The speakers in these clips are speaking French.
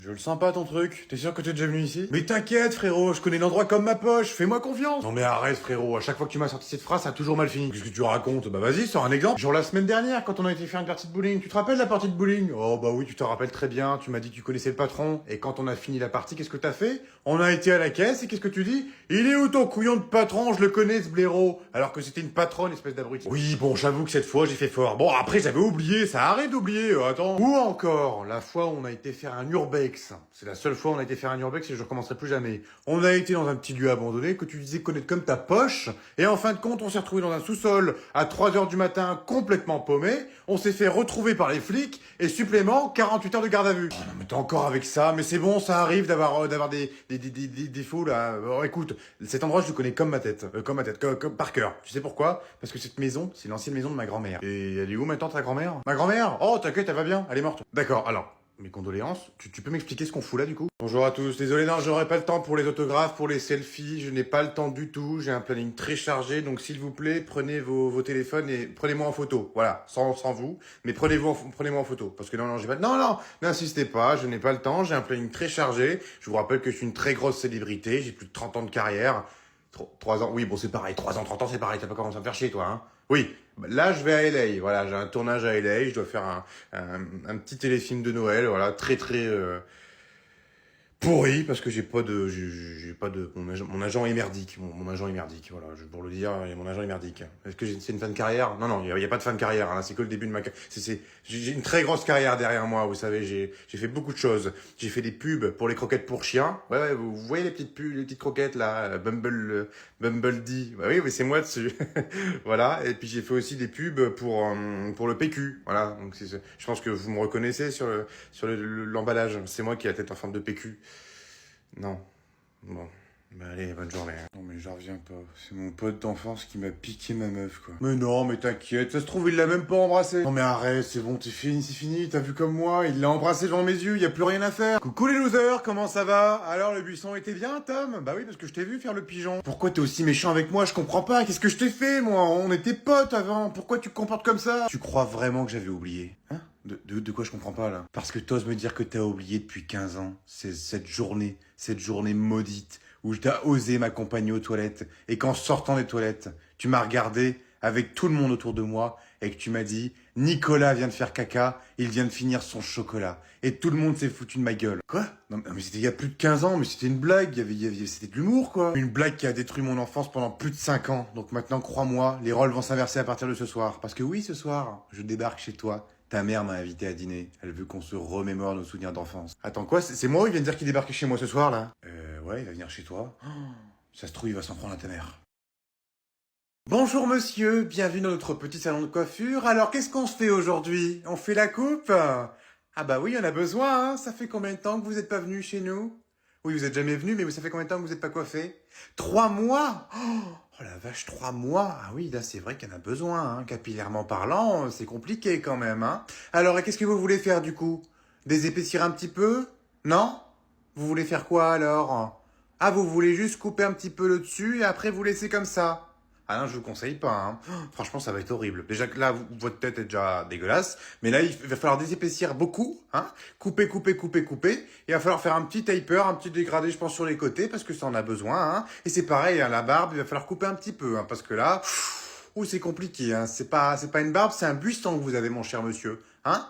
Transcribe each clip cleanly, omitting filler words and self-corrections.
Je le sens pas ton truc, t'es sûr que t'es déjà venu ici? Mais t'inquiète frérot, je connais l'endroit comme ma poche, fais-moi confiance. Non mais arrête frérot, à chaque fois que tu m'as sorti cette phrase, ça a toujours mal fini. Qu'est-ce que tu racontes? Bah vas-y, sors un exemple. Genre la semaine dernière, quand on a été faire une partie de bowling, tu te rappelles la partie de bowling? Oh bah oui, tu te rappelles très bien, tu m'as dit que tu connaissais le patron. Et quand on a fini la partie, qu'est-ce que t'as fait? On a été à la caisse et qu'est-ce que tu dis? Il est où ton couillon de patron? Je le connais ce blaireau. Alors que c'était une patronne, espèce d'abruti. Oui, bon, j'avoue que cette fois, j'ai fait fort. Bon, après, j'avais oublié, ça arrête d'oublier, attends. Ou encore, la fois où on a été faire un urbex. C'est la seule fois où on a été faire un urbex et je recommencerai plus jamais. On a été dans un petit lieu abandonné que tu disais connaître comme ta poche. Et en fin de compte, on s'est retrouvé dans un sous-sol à 3 heures du matin, complètement paumé. On s'est fait retrouver par les flics et supplément, 48 heures de garde à vue. Oh non, mais t'es encore avec ça, mais c'est bon, ça arrive d'avoir des défauts là. Écoute, cet endroit, je le connais comme ma tête. Comme par cœur. Tu sais pourquoi? Parce que cette maison, c'est l'ancienne maison de ma grand-mère. Et elle est où maintenant ta grand-mère? Ma grand-mère? Oh, t'inquiète, elle va bien, elle est morte. D'accord, alors. Mes condoléances. Tu peux m'expliquer ce qu'on fout là du coup? Bonjour à tous. Désolé, non, j'aurai pas le temps pour les autographes, pour les selfies. Je n'ai pas le temps du tout. J'ai un planning très chargé. Donc s'il vous plaît, prenez vos téléphones et prenez-moi en photo. Voilà, sans vous. Mais prenez-moi en photo. Parce que non, j'ai pas... Non, n'insistez pas. Je n'ai pas le temps. J'ai un planning très chargé. Je vous rappelle que je suis une très grosse célébrité. J'ai plus de 30 ans de carrière. 3 ans, oui, bon, c'est pareil. 3 ans, 30 ans, c'est pareil. T'as pas commencé à me faire chier, toi, hein? Oui. Là, je vais à LA. Voilà, j'ai un tournage à LA. Je dois faire un petit téléfilm de Noël. Voilà, très, pourri, parce que j'ai pas de, mon agent est merdique. Mon agent est merdique. Voilà, pour le dire, mon agent est merdique. Est-ce que c'est une fin de carrière? Non, il y a pas de fin de carrière, hein. C'est que le début de ma carrière. J'ai une très grosse carrière derrière moi, vous savez. J'ai fait beaucoup de choses. J'ai fait des pubs pour les croquettes pour chiens. Ouais, vous voyez les petites pubs, les petites croquettes, là, Bumblebee. Bah oui, mais c'est moi dessus. Voilà. Et puis j'ai fait aussi des pubs pour le PQ. Voilà. Donc je pense que vous me reconnaissez sur l'emballage. C'est moi qui ai la tête en forme de PQ. Non. Bon. Bah allez, bonne journée. Non mais j'en reviens pas. C'est mon pote d'enfance qui m'a piqué ma meuf, quoi. Mais non, mais t'inquiète, ça se trouve, il l'a même pas embrassé. Non mais arrête, c'est bon, c'est fini, t'as vu comme moi, il l'a embrassé devant mes yeux, y a plus rien à faire. Coucou les losers, comment ça va? Alors le buisson était bien, Tom? Bah oui, parce que je t'ai vu faire le pigeon. Pourquoi t'es aussi méchant avec moi? Je comprends pas, qu'est-ce que je t'ai fait, moi? On était potes avant, pourquoi tu te comportes comme ça? Tu crois vraiment que j'avais oublié? Hein? De quoi je comprends pas, là? Parce que t'oses me dire que t'as oublié depuis 15 ans. C'est cette journée maudite où t'as osé m'accompagner aux toilettes et qu'en sortant des toilettes, tu m'as regardé avec tout le monde autour de moi et que tu m'as dit « Nicolas vient de faire caca, il vient de finir son chocolat. » Et tout le monde s'est foutu de ma gueule. Quoi? Non mais c'était il y a plus de 15 ans, mais c'était une blague, c'était de l'humour quoi. Une blague qui a détruit mon enfance pendant plus de 5 ans. Donc maintenant, crois-moi, les rôles vont s'inverser à partir de ce soir. Parce que oui, ce soir, je débarque chez toi. Ta mère m'a invité à dîner. Elle veut qu'on se remémore nos souvenirs d'enfance. Attends, quoi? C'est moi ou il vient de dire qu'il débarquait chez moi ce soir, là? Ouais, il va venir chez toi. Oh, ça se trouve, il va s'en prendre à ta mère. Bonjour monsieur, bienvenue dans notre petit salon de coiffure. Alors, qu'est-ce qu'on se fait aujourd'hui? On fait la coupe? Ah bah oui, on a besoin, hein. Ça fait combien de temps que vous êtes pas venu chez nous? Oui, vous êtes jamais venu, mais ça fait combien de temps que vous êtes pas coiffé? 3 mois? Oh la vache, 3 mois? Ah oui, là c'est vrai qu'il y en a besoin, hein. Capillairement parlant, c'est compliqué quand même, hein. Alors, et qu'est-ce que vous voulez faire du coup? Désépaissir un petit peu? Non? Vous voulez faire quoi alors? Ah, vous voulez juste couper un petit peu le dessus et après vous laisser comme ça? Ah non, je vous conseille pas, hein. Franchement, ça va être horrible. Déjà que là, votre tête est déjà dégueulasse. Mais là, il va falloir désépaissir beaucoup, hein. Couper. Il va falloir faire un petit taper, un petit dégradé, je pense, sur les côtés, parce que ça en a besoin, hein. Et c'est pareil, hein, la barbe, il va falloir couper un petit peu, hein, parce que là, c'est compliqué, hein. C'est pas une barbe, c'est un buisson que vous avez, mon cher monsieur, hein.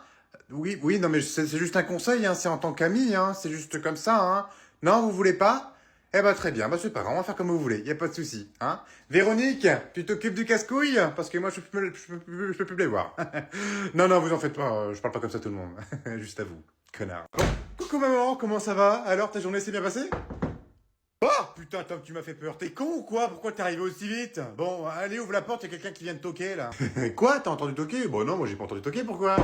Oui, non, mais c'est juste un conseil, hein. C'est en tant qu'ami, hein. C'est juste comme ça, hein. Non, vous voulez pas? Eh ben très bien, bah c'est pas grave, on va faire comme vous voulez, y a pas de souci, hein. Véronique, tu t'occupes du casse-couille? Parce que moi je peux plus les voir. Non, vous en faites pas, je parle pas comme ça à tout le monde. Juste à vous, connard. Bon, coucou maman, comment ça va? Alors ta journée s'est bien passée? Oh putain Tom, tu m'as fait peur, t'es con ou quoi? Pourquoi t'es arrivé aussi vite? Bon, allez ouvre la porte, y a quelqu'un qui vient de toquer là. Quoi? T'as entendu toquer? Bon non, moi j'ai pas entendu toquer, pourquoi?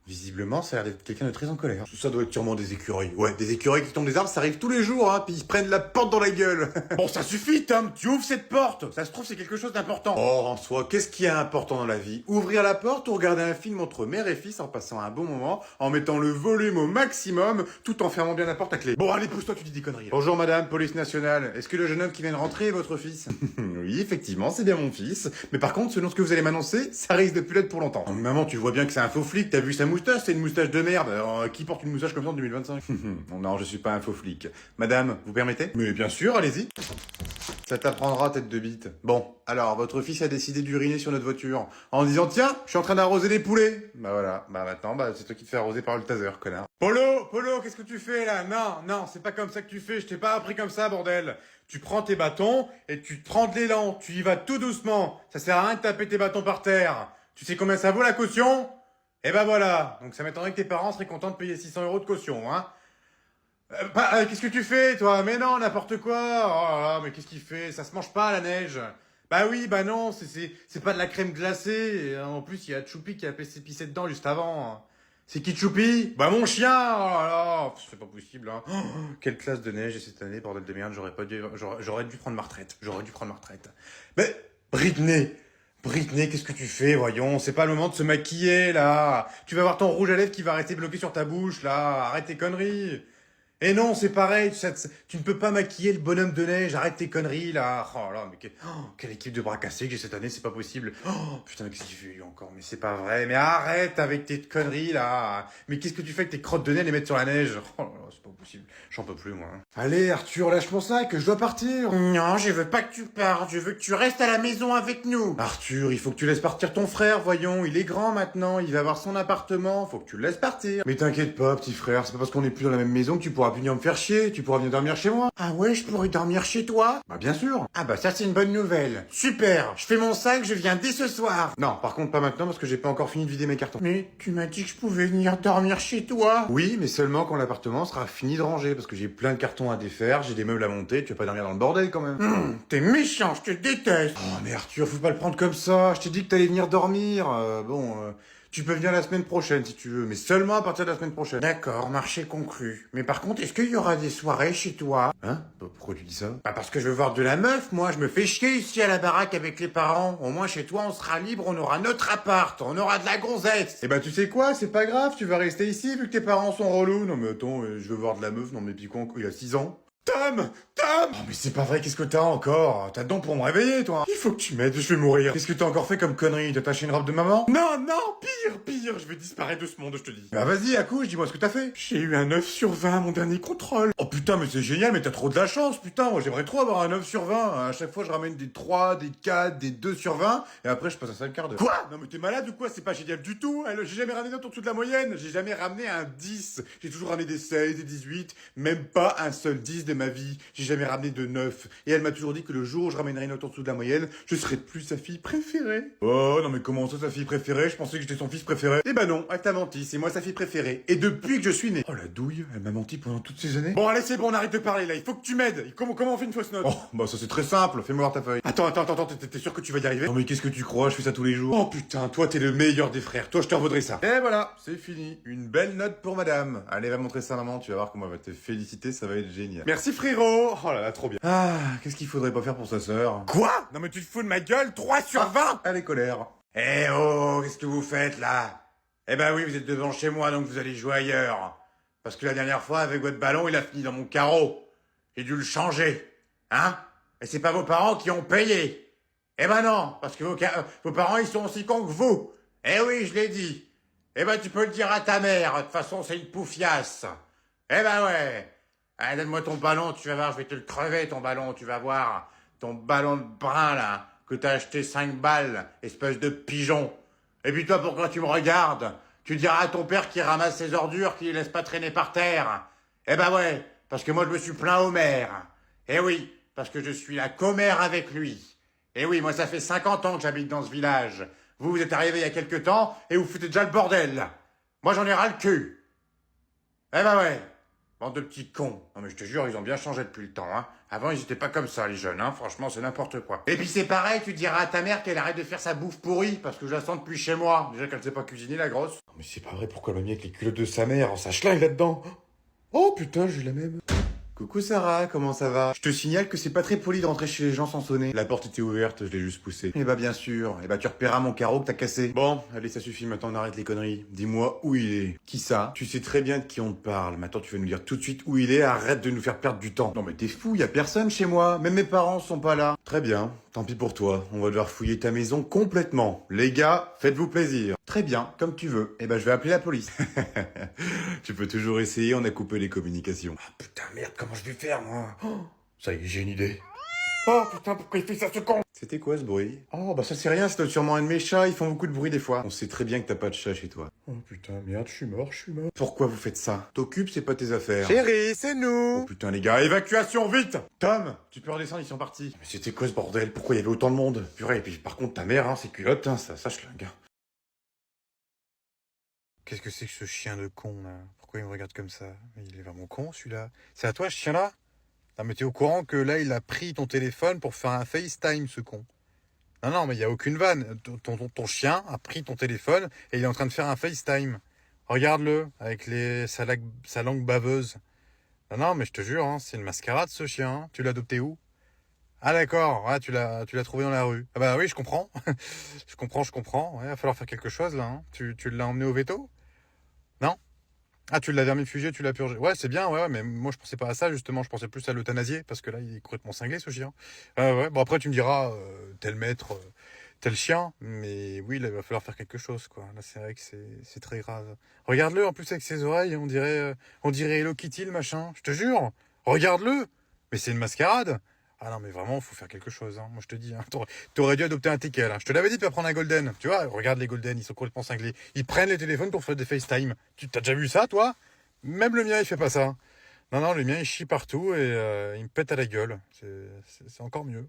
Visiblement, ça a l'air d'être quelqu'un de très en colère. Ça doit être sûrement des écureuils. Ouais, des écureuils qui tombent des arbres, ça arrive tous les jours, hein, puis ils se prennent la porte dans la gueule. Bon, ça suffit, Tom, tu ouvres cette porte. Ça se trouve, c'est quelque chose d'important. Oh, en soi, qu'est-ce qui est important dans la vie? Ouvrir la porte ou regarder un film entre mère et fils en passant un bon moment, en mettant le volume au maximum, tout en fermant bien la porte à clé. Bon, allez, pousse-toi, tu dis des conneries. Là. Bonjour, madame, police nationale. Est-ce que le jeune homme qui vient de rentrer est votre fils? Oui, effectivement, c'est bien mon fils. Mais par contre, selon ce que vous allez m'annoncer, ça risque de plus l'être pour longtemps. Maman, tu vois bien que c'est un faux flic, t'as vu sa moustache? moustache, c'est une moustache de merde. Alors, qui porte une moustache comme ça en 2025? Non, je suis pas un faux flic. Madame, vous permettez? Mais bien sûr, allez-y. Ça t'apprendra, tête de bite. Bon, alors, votre fils a décidé d'uriner sur notre voiture, en disant, tiens, je suis en train d'arroser les poulets. Bah voilà, bah maintenant, c'est toi qui te fais arroser par le taser, connard. Polo, qu'est-ce que tu fais là? Non, c'est pas comme ça que tu fais, je t'ai pas appris comme ça, bordel. Tu prends tes bâtons, et tu te prends de l'élan, tu y vas tout doucement. Ça sert à rien de taper tes bâtons par terre. Tu sais combien ça vaut la caution? Eh ben voilà, donc ça m'étonnerait que tes parents seraient contents de payer 600 € de caution, hein. Qu'est-ce que tu fais, toi? Mais non, n'importe quoi. Oh là là, mais qu'est-ce qu'il fait? Ça se mange pas, la neige. Bah oui, bah non, c'est pas de la crème glacée. Et en plus, il y a Choupi qui a pissé dedans juste avant. C'est qui Choupi? Bah mon chien. Oh là là, c'est pas possible, hein. Oh, quelle classe de neige cette année, bordel de merde. J'aurais dû prendre ma retraite. Mais Britney, qu'est-ce que tu fais, voyons? C'est pas le moment de se maquiller, là. Tu vas voir ton rouge à lèvres qui va rester bloqué sur ta bouche, là. Arrête tes conneries. Et non, c'est pareil, tu ne peux pas maquiller le bonhomme de neige, arrête tes conneries, là. Oh là, mais quelle équipe de bras cassés que j'ai cette année, c'est pas possible. Oh, putain, qu'est-ce qu'il fait, lui, encore? Mais c'est pas vrai, mais arrête avec tes conneries, là. Mais qu'est-ce que tu fais avec tes crottes de nez, les mettre sur la neige? Oh là là, c'est pas possible. J'en peux plus, moi. Allez, Arthur, lâche mon sac, je dois partir. Non, je veux pas que tu partes, je veux que tu restes à la maison avec nous. Arthur, il faut que tu laisses partir ton frère, voyons, il est grand maintenant, il va avoir son appartement, faut que tu le laisses partir. Mais t'inquiète pas, petit frère, c'est pas parce qu'on est plus dans la même maison que tu pourras plus venir me faire chier, tu pourras venir dormir chez moi. Ah ouais, je pourrais dormir chez toi? Bah bien sûr. Ah bah ça c'est une bonne nouvelle. Super, je fais mon sac, je viens dès ce soir. Non, par contre pas maintenant parce que j'ai pas encore fini de vider mes cartons. Mais tu m'as dit que je pouvais venir dormir chez toi. Oui, mais seulement quand l'appartement sera fini de ranger, parce que j'ai plein de cartons à défaire, j'ai des meubles à monter, tu vas pas dormir dans le bordel quand même. T'es méchant, je te déteste. Oh mais Arthur, faut pas le prendre comme ça, je t'ai dit que t'allais venir dormir. Tu peux venir la semaine prochaine si tu veux, mais seulement à partir de la semaine prochaine. D'accord, marché conclu. Mais par contre, est-ce qu'il y aura des soirées chez toi? Hein? Pourquoi tu dis ça? Bah parce que je veux voir de la meuf, moi, je me fais chier ici à la baraque avec les parents. Au moins chez toi, on sera libre, on aura notre appart, on aura de la gonzesse. Eh bah tu sais quoi, c'est pas grave, tu vas rester ici vu que tes parents sont relous. Non mais attends, je veux voir de la meuf, non mais puis quoi, il a 6 ans. Tom! Oh mais c'est pas vrai, qu'est-ce que t'as encore? T'as donc pour me réveiller, toi? Il faut que tu m'aides, je vais mourir. Qu'est-ce que t'as encore fait comme connerie? T'as taché une robe de maman? Non, pire, je vais disparaître de ce monde, je te dis. Bah vas-y, accouche, dis-moi ce que t'as fait. J'ai eu un 9 sur 20 à mon dernier contrôle. Oh putain, mais c'est génial, mais t'as trop de la chance, putain. Moi j'aimerais trop avoir un 9 sur 20. À chaque fois, je ramène des 3, des 4, des 2 sur 20, et après je passe à 5 quarts de... Quoi? Non mais t'es malade ou quoi? C'est pas génial du tout. J'ai jamais ramené note en dessous de la moyenne. J'ai jamais ramené un 10. J'ai toujours ramené des 16, des 18, même pas un seul 10 de ma vie. J'ai jamais ramené de 9. Et elle m'a toujours dit que le jour où je ramènerai une note en dessous de la moyenne, je serai plus sa fille préférée. Oh, non mais comment ça, sa fille préférée? Je pensais que j'étais son fils préféré. Eh ben non, elle t'a menti, c'est moi sa fille préférée. Et depuis que je suis né. Oh la douille, elle m'a menti pendant toutes ces années. Bon allez, c'est bon, on arrête de parler là, il faut que tu m'aides. Comment on fait une fausse note? Oh, bah ça c'est très simple, fais-moi voir ta feuille. Attends, t'es sûr que tu vas y arriver? Non mais qu'est-ce que tu crois, je fais ça tous les jours. Oh putain, toi t'es le meilleur des frères, toi je te revaudrai ça. Et voilà, c'est fini. Une belle note pour madame. Allez, va montrer ça à maman, tu vas voir comment elle va te féliciter, ça va être génial. Merci frérot. Oh là là, trop bien. Ah, qu'est-ce qu'il faudrait pas faire pour sa sœur? Quoi? Non mais tu te fous de ma gueule, 3 sur 20. Elle est colère. Eh oh, qu'est-ce que vous faites là? Eh ben oui, vous êtes devant chez moi, donc vous allez jouer ailleurs. Parce que la dernière fois, avec votre ballon, il a fini dans mon carreau. J'ai dû le changer. Hein? Et c'est pas vos parents qui ont payé. Eh ben non, parce que vos parents, ils sont aussi cons que vous. Eh oui, je l'ai dit. Eh ben tu peux le dire à ta mère, de toute façon, c'est une poufiasse. Eh ben ouais. Allez, donne-moi ton ballon, tu vas voir, je vais te le crever, ton ballon, tu vas voir. Ton ballon de brun, là, que t'as acheté 5 balles, espèce de pigeon. Et puis toi, pourquoi tu me regardes? Tu diras à ton père qui ramasse ses ordures, qu'il les laisse pas traîner par terre. Eh ben ouais, parce que moi je me suis plaint au maire. Eh oui, parce que je suis la commère avec lui. Eh oui, moi ça fait 50 ans que j'habite dans ce village. Vous êtes arrivé il y a quelque temps, et vous foutez déjà le bordel. Moi j'en ai ras le cul. Eh ben ouais. Bande de petits cons. Non mais je te jure, ils ont bien changé depuis le temps, hein. Avant, ils étaient pas comme ça, les jeunes, hein. Franchement, c'est n'importe quoi. Et puis c'est pareil, tu diras à ta mère qu'elle arrête de faire sa bouffe pourrie, parce que je la sens depuis chez moi. Déjà qu'elle sait pas cuisiner, la grosse. Non mais c'est pas vrai, pourquoi elle m'a mis avec les culottes de sa mère? Ça schlingue là-dedans. Oh putain, j'ai la même. Coucou Sarah, comment ça va? Je te signale que c'est pas très poli de rentrer chez les gens sans sonner. La porte était ouverte, je l'ai juste poussée. Eh bah bien sûr, eh bah tu repéreras mon carreau que t'as cassé. Bon, allez ça suffit, maintenant on arrête les conneries. Dis-moi où il est. Qui ça? Tu sais très bien de qui on te parle. Maintenant tu vas nous dire tout de suite où il est, arrête de nous faire perdre du temps. Non mais t'es fou, y a personne chez moi, même mes parents sont pas là. Très bien, tant pis pour toi, on va devoir fouiller ta maison complètement. Les gars, faites-vous plaisir. Très bien, comme tu veux. Eh ben, je vais appeler la police. Tu peux toujours essayer, on a coupé les communications. Ah putain, merde, comment je vais faire, moi? Oh, ça y est, j'ai une idée. Oh putain, pourquoi il fait ça, ce con? C'était quoi ce bruit? Oh, bah ça c'est rien, c'est sûrement un de mes chats, ils font beaucoup de bruit des fois. On sait très bien que t'as pas de chat chez toi. Oh putain, merde, je suis mort. Pourquoi vous faites ça? T'occupes, c'est pas tes affaires. Chérie, c'est Oh nous. putain les gars, évacuation, vite! Tom, tu peux redescendre, ils sont partis. Mais c'était quoi ce bordel? Pourquoi il y avait autant de monde? Purée, et puis par contre ta mère, hein, c'est culotte, hein, ça schlingue. Qu'est-ce que c'est que ce chien de con, là? Pourquoi il me regarde comme ça? Il est vraiment con, celui-là. C'est à toi, ce chien-là? Non, mais t'es au courant que là, il a pris ton téléphone pour faire un FaceTime, ce con. Non, non, mais il n'y a aucune vanne. Ton chien a pris ton téléphone et il est en train de faire un FaceTime. Regarde-le, avec sa langue baveuse. Non, non, mais je te jure, hein, c'est une mascarade, ce chien. Hein. Tu l'as adopté où? Ah d'accord, ouais, tu l'as trouvé dans la rue. Ah bah oui, je comprends. je comprends. Ouais, va falloir faire quelque chose, là. Hein. Tu l'as emmené au veto? Non? Ah, tu l'as vermifugé, tu l'as purgé. Ouais, c'est bien, ouais, mais moi je pensais pas à ça, justement. Je pensais plus à l'euthanasier, parce que là, il est complètement cinglé, ce chien. Ouais, bon après, tu me diras, tel maître, tel chien, mais oui, là, il va falloir faire quelque chose, quoi. Là, c'est vrai que c'est très grave. Regarde-le, en plus, avec ses oreilles, on dirait Hello Kitty, le machin. Je te jure. Regarde-le. Mais c'est une mascarade. Ah non, mais vraiment, faut faire quelque chose, hein. Moi, je te dis, hein. T'aurais dû adopter un teckel, hein. Je te l'avais dit de pas prendre un golden. Tu vois, regarde les golden, ils sont complètement cinglés. Ils prennent les téléphones pour faire des FaceTime. Tu t'as déjà vu ça, toi? Même le mien, il fait pas ça. Non, non, le mien, il chie partout et il me pète à la gueule. C'est encore mieux.